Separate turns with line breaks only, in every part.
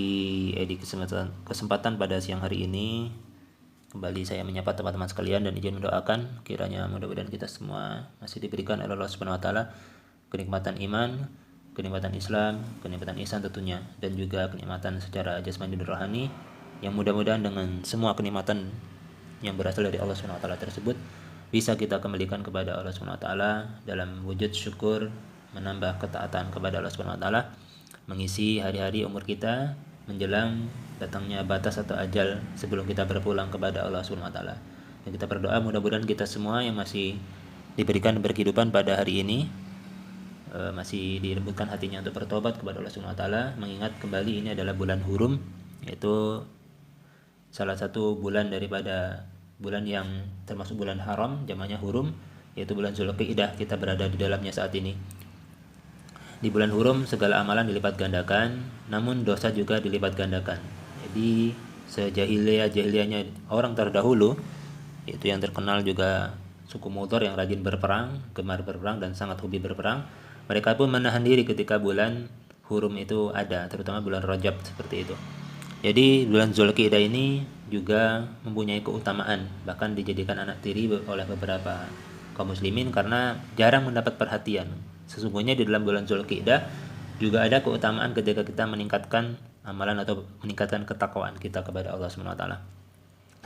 Di kesempatan pada siang hari ini kembali saya menyapa teman-teman sekalian dan izin mendoakan kiranya mudah-mudahan kita semua masih diberikan oleh Allah Subhanahu wa taala kenikmatan iman, kenikmatan Islam, kenikmatan ihsan tentunya, dan juga kenikmatan secara jasmani dan rohani yang mudah-mudahan dengan semua kenikmatan yang berasal dari Allah Subhanahu wa taala tersebut bisa kita kembalikan kepada Allah Subhanahu wa taala dalam wujud syukur, menambah ketaatan kepada Allah Subhanahu wa taala, mengisi hari-hari umur kita menjelang datangnya batas atau ajal sebelum kita berpulang kepada Allah Subhanahu wa taala. Dan kita berdoa mudah-mudahan kita semua yang masih diberikan berkehidupan pada hari ini masih dilembutkan hatinya untuk bertobat kepada Allah Subhanahu wa taala, mengingat kembali ini adalah bulan hurum, yaitu salah satu bulan daripada bulan yang termasuk bulan haram, jamaknya hurum, yaitu bulan Zulqa'dah. Kita berada di dalamnya saat ini. Di bulan hurum segala amalan dilipat gandakan, namun dosa juga dilipat gandakan. Jadi sejahiliyahnya orang terdahulu, itu yang terkenal juga suku Mudhar yang rajin berperang, gemar berperang dan sangat hobi berperang, mereka pun menahan diri ketika bulan hurum itu ada, terutama bulan Rajab seperti itu. Jadi bulan Zulqa'dah ini juga mempunyai keutamaan, bahkan dijadikan anak tiri oleh beberapa kaum muslimin karena jarang mendapat perhatian. Sesungguhnya di dalam bulan Zulqa'dah juga ada keutamaan ketika kita meningkatkan amalan atau meningkatkan ketakwaan kita kepada Allah Subhanahu wa taala.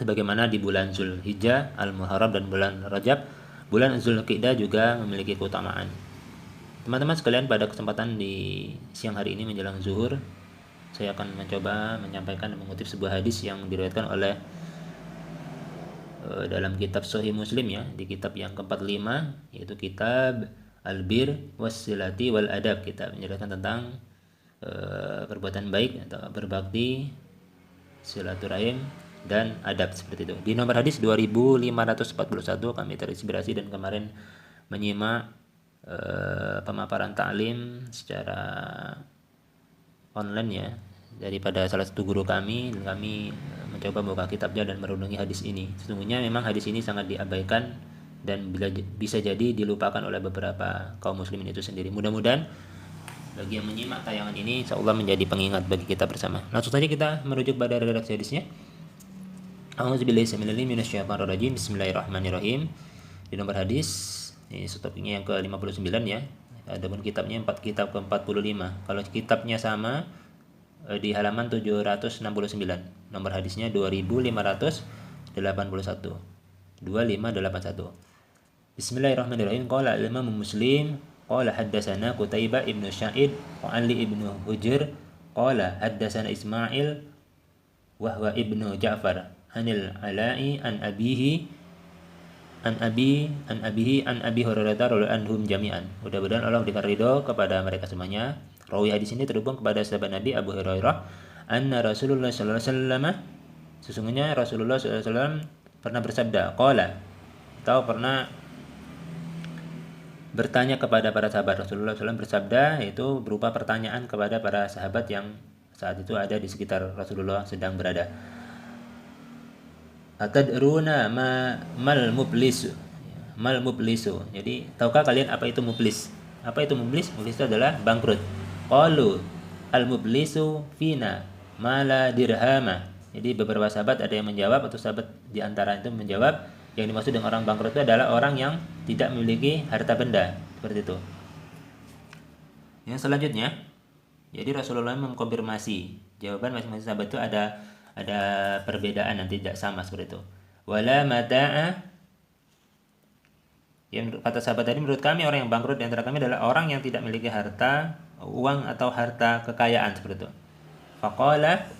Sebagaimana di bulan Zulhijjah, Al-Muharram dan bulan Rajab, bulan Zulqa'dah juga memiliki keutamaan. Teman-teman sekalian, pada kesempatan di siang hari ini menjelang zuhur, saya akan mencoba menyampaikan dan mengutip sebuah hadis yang diriwayatkan oleh dalam kitab Sahih Muslim, ya, di kitab yang ke-45, yaitu kitab Al-Bir Wassilati wal Adab. Kita menjelaskan tentang perbuatan baik atau berbakti, silaturahim dan adab seperti itu. Di nomor hadis 2541 kami terinspirasi dan kemarin menyimak pemaparan ta'lim secara online, ya, daripada salah satu guru kami, dan kami mencoba buka kitabnya dan merenungi hadis ini. Sesungguhnya memang hadis ini sangat diabaikan dan bisa jadi dilupakan oleh beberapa kaum muslimin itu sendiri. Mudah-mudahan bagi yang menyimak tayangan ini insyaallah menjadi pengingat bagi kita bersama. Langsung saja kita merujuk pada redaksi hadisnya. A'udzubillahi minasyaitonir rajim. Bismillahirrahmanirrahim. Di nomor hadis ini topiknya yang ke-59, ya. Adapun kitabnya kitab ke-45. Kalau kitabnya sama di halaman 769. Nomor hadisnya 2581. 2581. Bismillahirrahmanirrahim. Qala al-Imam Muslim qala haddatsana Qutaibah ibnu Sa'id wa Ali ibnu Hujr qala haddatsana Ismail wa huwa ibnu Ja'far anil Ala'i an abihi an Abi Hurairah radhiyallahu anhum jami'an. Mudah-mudahan Allah diberikan ridho kepada mereka semuanya. Rawi hadis ini terhubung kepada sahabat Nabi Abu Hurairah, anna Rasulullah sallallahu alaihi wasallam, sesungguhnya Rasulullah sallallahu alaihi wasallam pernah bersabda, qala, atau pernah bertanya kepada para sahabat. Rasulullah SAW bersabda, yaitu berupa pertanyaan kepada para sahabat yang saat itu ada di sekitar Rasulullah sedang berada. Atadruna mal muflisu. Mal muflisu. Jadi, tahukah kalian apa itu muflis? Apa itu muflis? Muflis itu adalah bangkrut. Qalu al muflisu fina mala dirhama. Jadi beberapa sahabat ada yang menjawab, atau sahabat di antara itu menjawab, yang dimaksud dengan orang bangkrut itu adalah orang yang tidak memiliki harta benda, seperti itu. Yang selanjutnya, jadi Rasulullah mengkonfirmasi jawaban masing-masing sahabat itu ada perbedaan dan tidak sama seperti itu. Wala mata'a, yang kata sahabat tadi, menurut kami orang yang bangkrut di antara kami adalah orang yang tidak memiliki harta, uang atau harta kekayaan, seperti itu. Faqala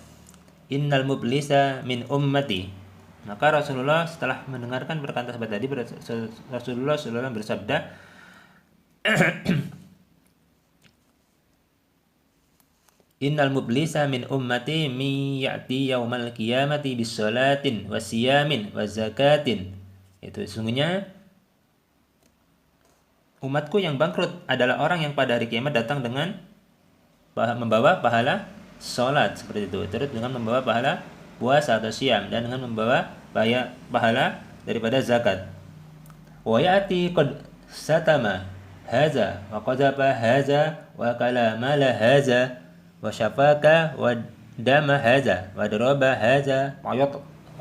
innal mublisa min ummati. Maka Rasulullah setelah mendengarkan perkataan sahabat tadi, Rasulullah SAW bersabda, innal mublisa min ummati mi ya'ti yaumal qiyamati bis salatin wasiyamin wazakatin. Itu sesungguhnya umatku yang bangkrut adalah orang yang pada hari kiamat datang dengan membawa pahala salat, seperti itu, terus dengan membawa pahala puasa atau siam, dan dengan membawa pahala daripada zakat. Wa ya'ti qad satama haza wa qadaba haza wa kalama la haza wa syafaka wa dama hadza wa daraba hadza wa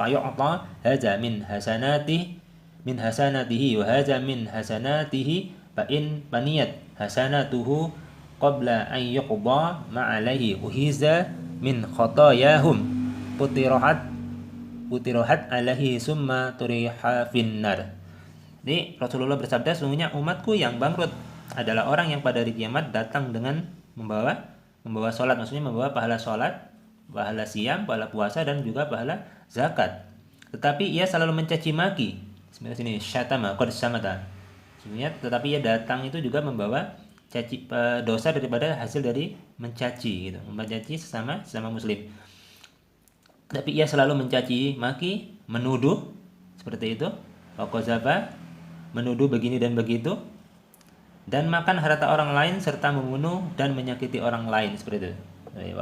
yu'ta hadza min hasanatihi wa hadza min hasanatihi fa in baniyat hasanatuhu qabla an yuqda ma alaihi uhiza min khatayahum putirahat alaihi summa turiha finnar. Jadi Rasulullah bersabda, sungguhnya umatku yang bangkrut adalah orang yang pada hari kiamat datang dengan membawa sholat, maksudnya membawa pahala sholat, pahala siam, pahala puasa, dan juga pahala zakat. Tetapi ia selalu mencaci maki. Sebenarnya sini syatama qad samata. Sebenarnya tetapi ia datang itu juga membawa dosa daripada hasil dari mencaci gitu, mencaci sesama muslim. Tapi ia selalu mencaci maki, menuduh seperti itu. Waqazaba, menuduh begini dan begitu, dan makan harta orang lain serta membunuh dan menyakiti orang lain seperti itu.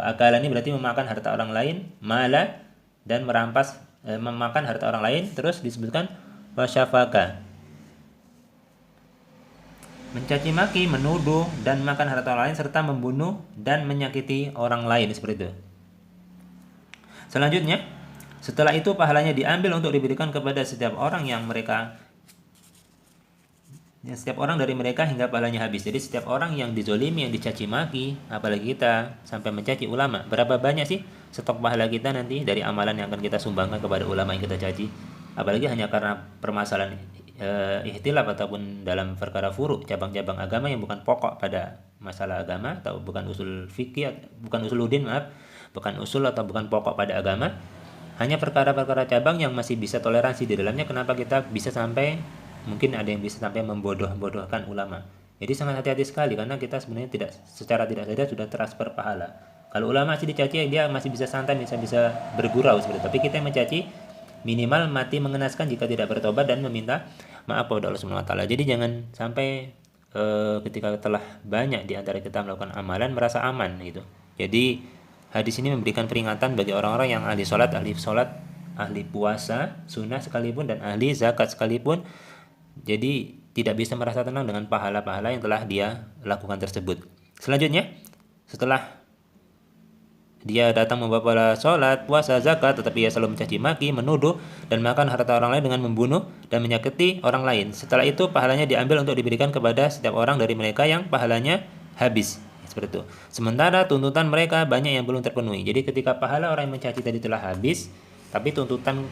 Akala ini berarti memakan harta orang lain, mala, dan merampas memakan harta orang lain. Terus disebutkan wasyafaka, mencaci maki, menuduh dan makan harta orang lain serta membunuh dan menyakiti orang lain seperti itu. Selanjutnya, setelah itu pahalanya diambil untuk diberikan kepada setiap orang setiap orang dari mereka hingga pahalanya habis. Jadi setiap orang yang dizolimi, yang dicaci maki, apalagi kita sampai mencaci ulama, berapa banyak sih stok pahala kita nanti dari amalan yang akan kita sumbangkan kepada ulama yang kita caci? Apalagi hanya karena permasalahan ihtilaf ataupun dalam perkara furu, cabang-cabang agama yang bukan pokok pada masalah agama, atau bukan usul fikih, bukan usuluddin, bukan usul atau bukan pokok pada agama. Hanya perkara-perkara cabang yang masih bisa toleransi di dalamnya. Kenapa kita bisa sampai, mungkin ada yang bisa sampai membodoh-bodohkan ulama. Jadi sangat hati-hati sekali, karena kita sebenarnya secara tidak sadar sudah transfer pahala. Kalau ulama masih dicaci, dia masih bisa santai, bisa bergurau seperti itu. Tapi kita yang mencaci, minimal mati mengenaskan jika tidak bertobat dan meminta maaf kepada Allah Subhanahu wa taala. Jadi jangan sampai ketika telah banyak di antara kita melakukan amalan merasa aman gitu. Jadi hadis ini memberikan peringatan bagi orang-orang yang ahli sholat, ahli puasa, sunnah sekalipun, dan ahli zakat sekalipun. Jadi tidak bisa merasa tenang dengan pahala-pahala yang telah dia lakukan tersebut. Selanjutnya, setelah dia datang membawa pahala sholat, puasa, zakat, tetapi ia selalu mencaci maki, menuduh, dan makan harta orang lain dengan membunuh dan menyakiti orang lain. Setelah itu pahalanya diambil untuk diberikan kepada setiap orang dari mereka yang pahalanya habis. Seperti itu. Sementara tuntutan mereka banyak yang belum terpenuhi. Jadi ketika pahala orang yang mencaci tadi telah habis, tapi tuntutan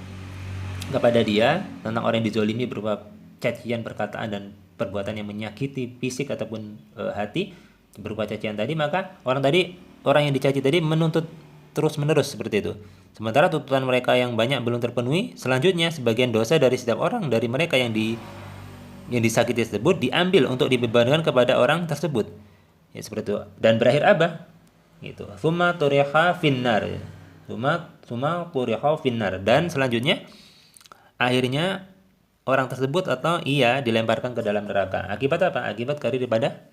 kepada dia tentang orang yang dizolimi berupa cacian perkataan dan perbuatan yang menyakiti fisik ataupun hati berupa cacian tadi, maka orang yang dicaci tadi menuntut terus-menerus seperti itu. Sementara tuntutan mereka yang banyak belum terpenuhi, selanjutnya sebagian dosa dari setiap orang dari mereka yang disakiti tersebut diambil untuk dibebankan kepada orang tersebut. Ya seperti itu. Dan berakhir apa? Gitu. Tsumma turiha finnar. Tsumma turiha finnar. Dan selanjutnya akhirnya orang tersebut atau ia dilemparkan ke dalam neraka. Akibat apa? Akibat daripada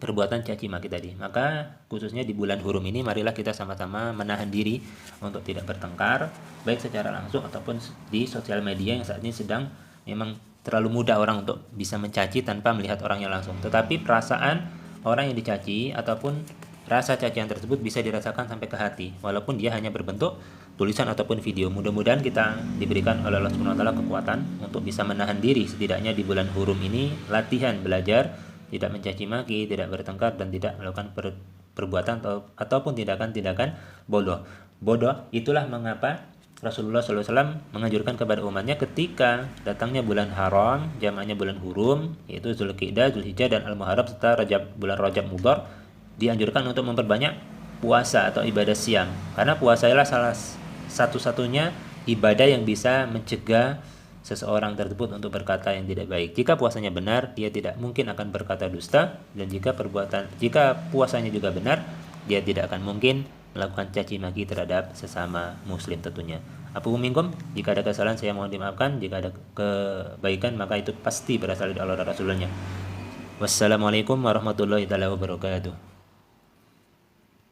perbuatan caci maki tadi. Maka khususnya di bulan hurum ini, marilah kita sama-sama menahan diri untuk tidak bertengkar, baik secara langsung ataupun di sosial media yang saat ini sedang memang terlalu mudah orang untuk bisa mencaci tanpa melihat orangnya langsung. Tetapi perasaan orang yang dicaci ataupun rasa cacian tersebut bisa dirasakan sampai ke hati, walaupun dia hanya berbentuk tulisan ataupun video. Mudah-mudahan kita diberikan oleh Allah Subhanahu wa taala kekuatan untuk bisa menahan diri, setidaknya di bulan hurum ini, latihan belajar tidak mencaci maki, tidak bertengkar, dan tidak melakukan perbuatan ataupun tindakan-tindakan bodoh. Itulah mengapa Rasulullah SAW menganjurkan kepada umatnya ketika datangnya bulan haram, jamaknya bulan hurum, yaitu Zulqidah, Zulhijjah, dan Al-Muharram serta bulan Rajab Mudhar, dianjurkan untuk memperbanyak puasa atau ibadah siam, karena puasa adalah salah satu-satunya ibadah yang bisa mencegah seseorang tersebut untuk berkata yang tidak baik. Jika puasanya benar, dia tidak mungkin akan berkata dusta, dan jika puasanya juga benar, dia tidak akan mungkin melakukan caci maki terhadap sesama muslim tentunya. Apu minkum, jika ada kesalahan saya mohon dimaafkan, jika ada kebaikan maka itu pasti berasal dari Allah dan Rasulnya. Wassalamualaikum warahmatullahi wabarakatuh.